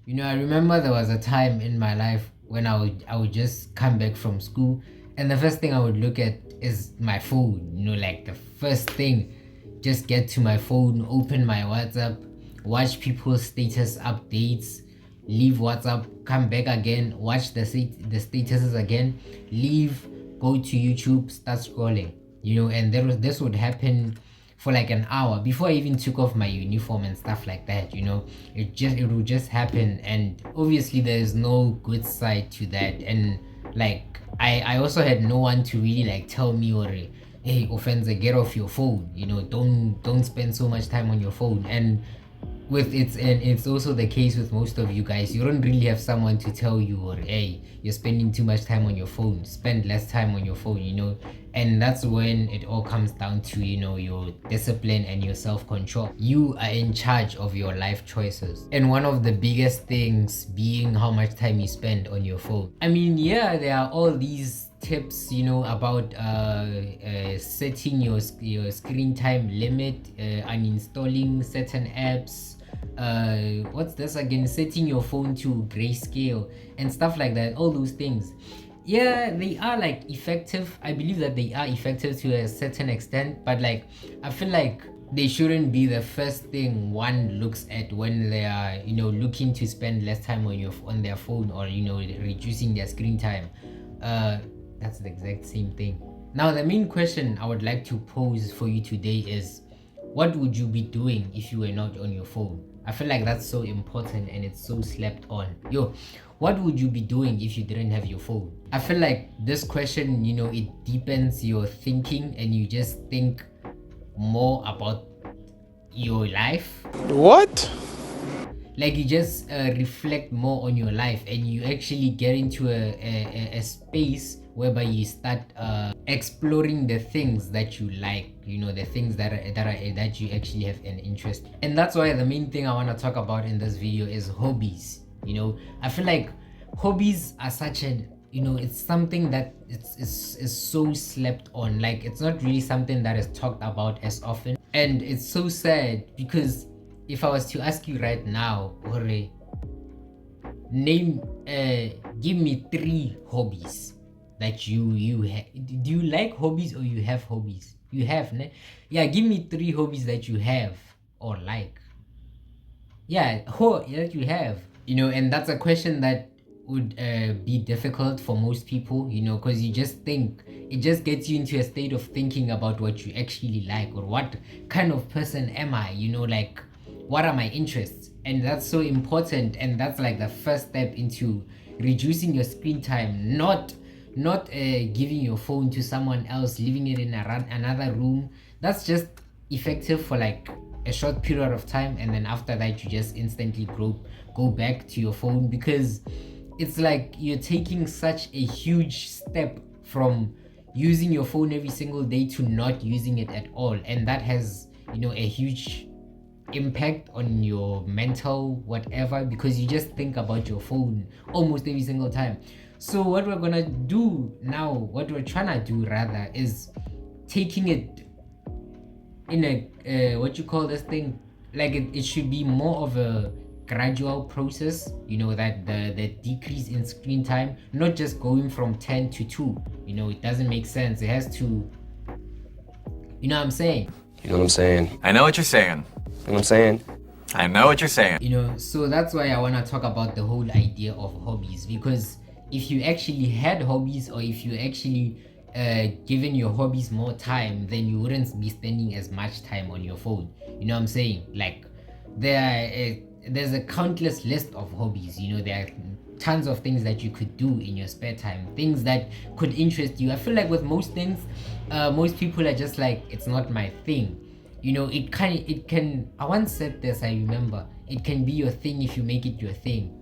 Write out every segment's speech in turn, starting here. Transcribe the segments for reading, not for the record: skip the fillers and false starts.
I remember there was a time in my life when I would just come back from school, and the first thing I would look at is my phone. Like the first thing, just get to my phone, open my WhatsApp, watch people's status updates, leave WhatsApp, come back again, watch the statuses again, leave, go to YouTube, start scrolling. And this would happen for like an hour before I even took off my uniform and stuff like that. It would just happen, and obviously there's no good side to that. And like I also had no one to really like tell me, or hey, Ofentse, get off your phone. Don't spend so much time on your phone. And it's also the case with most of you guys. You don't really have someone to tell you, or hey, you're spending too much time on your phone, spend less time on your phone. And that's when it all comes down to your discipline and your self-control. You are in charge of your life choices, and one of the biggest things being how much time you spend on your phone. I mean, yeah, there are all these tips about setting your screen time limit, uninstalling certain apps, what's this again, setting your phone to grayscale and stuff like that. All those things, yeah, they are like effective. I believe that they are effective to a certain extent, but like I feel like they shouldn't be the first thing one looks at when they are looking to spend less time on their phone, or reducing their screen time. That's the exact same thing. Now the main question I would like to pose for you today is, what would you be doing if you were not on your phone? I feel like that's so important and it's so slept on. What would you be doing if you didn't have your phone? I feel like this question, it deepens your thinking, and you just think more about your life. What? Like you just reflect more on your life, and you actually get into a space whereby you start exploring the things that you like, the things that you actually have an interest. And that's why the main thing I want to talk about in this video is hobbies. I feel like hobbies are such an it's something that is so slept on. Like it's not really something that is talked about as often, and it's so sad because if I was to ask you right now, Ore, name give me 3 hobbies that you have. Do you like hobbies, or you have hobbies? You have, ne? Yeah, give me 3 hobbies that you have or like. Yeah, that you have. And that's a question that would be difficult for most people, because you just think, it just gets you into a state of thinking about what you actually like, or what kind of person am I, like what are my interests. And that's so important, and that's like the first step into reducing your screen time. Not giving your phone to someone else, leaving it in another room. That's just effective for like a short period of time, and then after that you just instantly go back to your phone, because it's like you're taking such a huge step from using your phone every single day to not using it at all. And that has a huge impact on your mental whatever, because you just think about your phone almost every single time. So what we're gonna do now, what we're trying to do rather, is taking it in a what you call this thing, like it should be more of a gradual process, that the decrease in screen time, not just going from 10 to 2. It doesn't make sense. It has to, what I'm saying. You know what I'm saying? I know what you're saying. You know what I'm saying? I know what you're saying. So that's why I want to talk about the whole idea of hobbies, because if you actually had hobbies, or if you actually given your hobbies more time, then you wouldn't be spending as much time on your phone. What I'm saying? Like there's a countless list of hobbies. There are tons of things that you could do in your spare time, things that could interest you. I feel like with most things, most people are just like, it's not my thing. It can, I once said this, I remember, it can be your thing if you make it your thing.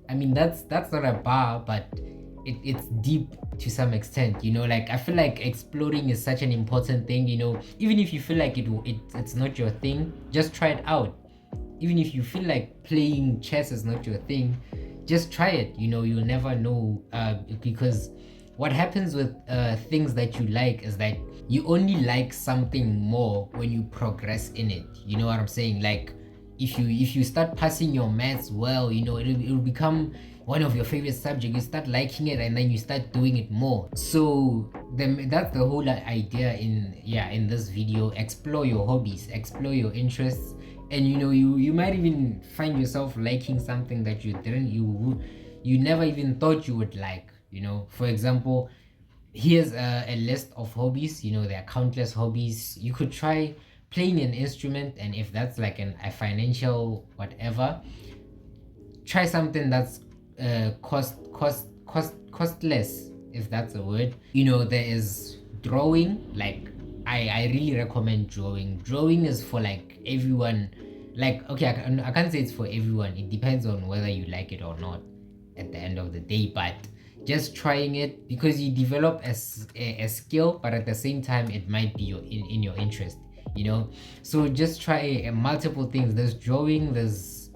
I mean, that's not a bar, but it's deep to some extent. Like I feel like exploring is such an important thing. Even if you feel like it's not your thing, just try it out. Even if you feel like playing chess is not your thing, just try it. You'll never know, because what happens with things that you like is that you only like something more when you progress in it. You know what I'm saying? Like if you start passing your maths well, it'll become one of your favorite subjects. You start liking it, and then you start doing it more. So that's the whole idea in this video. Explore your hobbies, explore your interests, and you might even find yourself liking something that you never even thought you would like. For example, here's a list of hobbies. There are countless hobbies. You could try playing an instrument, and if that's like a financial whatever, try something that's costless, if that's a word. There is drawing. Like I really recommend drawing is for like everyone. Like, okay, I can't say it's for everyone. It depends on whether you like it or not at the end of the day, but just trying it, because you develop a skill, but at the same time it might be in your interest. So just try multiple things. There's drawing, there's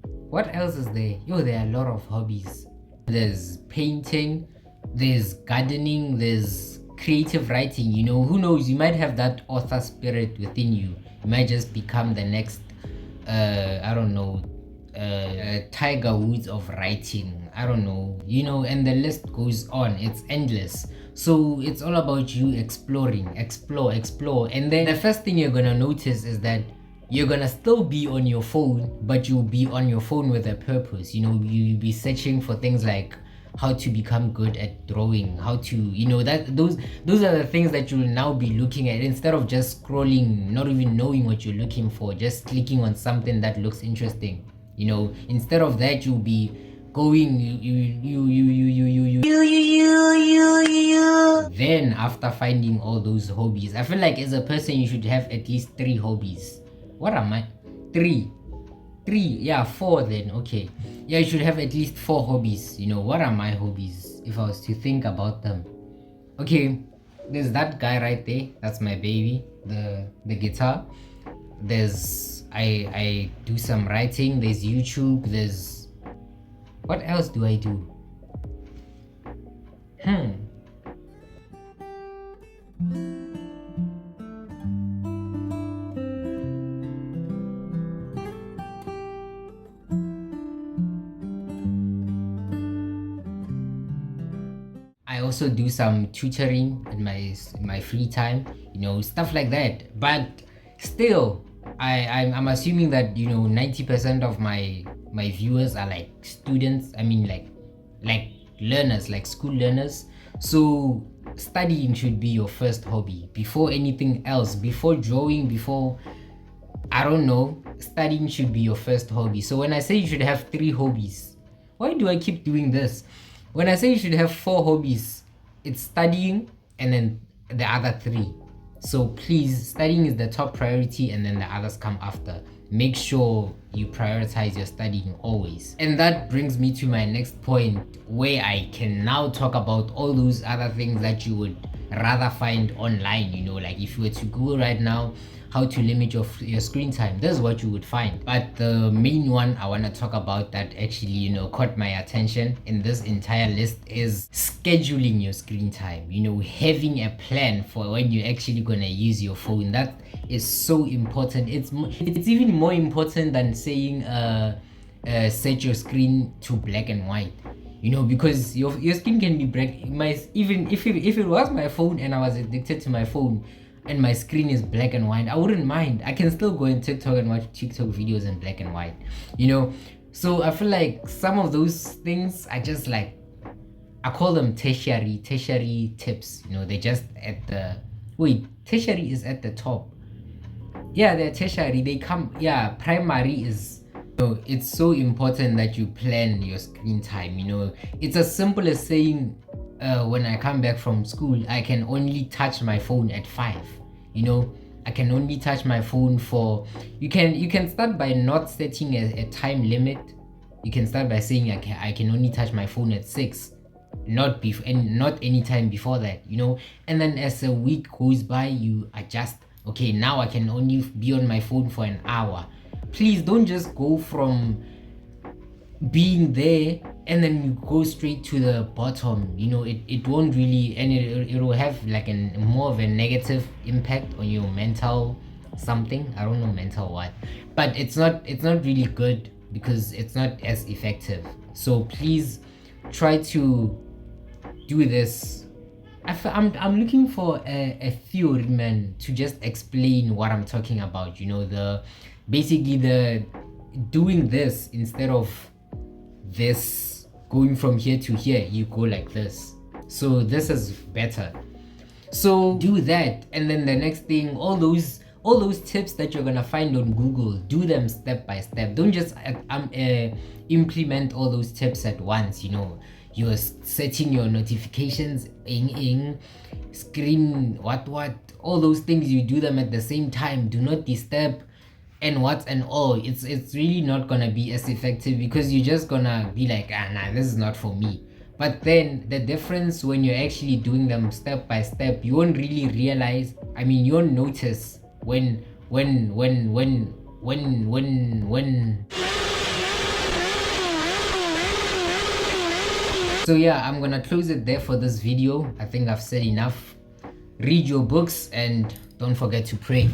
what else is there? There are a lot of hobbies. There's painting, there's gardening, there's creative writing. Who knows, you might have that author spirit within you. You might just become the next I don't know, Tiger Woods of writing. I don't know, and the list goes on. It's endless. So it's all about you exploring, explore. And then the first thing you're gonna notice is that you're gonna still be on your phone, but you'll be on your phone with a purpose. You'll be searching for things like how to become good at drawing, how to, those are the things that you'll now be looking at, instead of just scrolling, not even knowing what you're looking for, just clicking on something that looks interesting. Instead of that, you'll be going, then after finding all those hobbies, I feel like as a person you should have at least 3 hobbies. What am I? 3, yeah, 4 then. Okay, yeah, you should have at least 4 hobbies. What are my hobbies if I was to think about them? Okay, there's that guy right there, that's my baby, the guitar. There's I do some writing, there's YouTube, there's what else do I do? I also do some tutoring in my free time, stuff like that. But still, I'm assuming that 90% of my viewers are like students. I mean, like learners, like school learners. So studying should be your first hobby before anything else, before drawing, before, I don't know, studying should be your first hobby. So when I say you should have 3 hobbies, why do I keep doing this? When I say you should have 4 hobbies, it's studying and then the other 3. So please, studying is the top priority, and then the others come after. Make sure you prioritize your studying always. And that brings me to my next point, where I can now talk about all those other things that you would rather find online. Like if you were to Google right now how to limit your screen time, this is what you would find. But the main one I want to talk about that actually caught my attention in this entire list is scheduling your screen time. Having a plan for when you're actually gonna use your phone. That is so important. It's even more important than saying set your screen to black and white, because your screen can be black. Even if it was my phone and I was addicted to my phone and my screen is black and white, I wouldn't mind. I can still go on TikTok and watch TikTok videos in black and white, So I feel like some of those things are just like, I call them tertiary tips. They're just at the, wait, tertiary is at the top. Yeah, they're tertiary, they come, yeah, primary is, it's so important that you plan your screen time. It's as simple as saying, when I come back from school, I can only touch my phone at 5. I can only touch my phone for, you can start by not setting a time limit. You can start by saying I can only touch my phone at 6, not any time before that, and then as a week goes by, you adjust. Okay, now I can only be on my phone for an hour. Please don't just go from being there and then you go straight to the bottom. It won't really, and it will have like more of a negative impact on your mental something. I don't know mental what, but it's not really good because it's not as effective. So please try to do this. I'm looking for a theory, man, to just explain what I'm talking about. You know, the doing this instead of this, going from here to here, you go like this. So this is better. So do that, and then the next thing, all those tips that you're gonna find on Google, do them step by step. Don't just implement all those tips at once. You know, you're setting your notifications, screen, what, all those things, you do them at the same time. Do not disturb and what and all. It's really not gonna be as effective because you're just gonna be like, nah, this is not for me. But then the difference when you're actually doing them step by step, you won't really realize. I mean, you won't notice when. So yeah, I'm gonna close it there for this video. I think I've said enough. Read your books and don't forget to pray.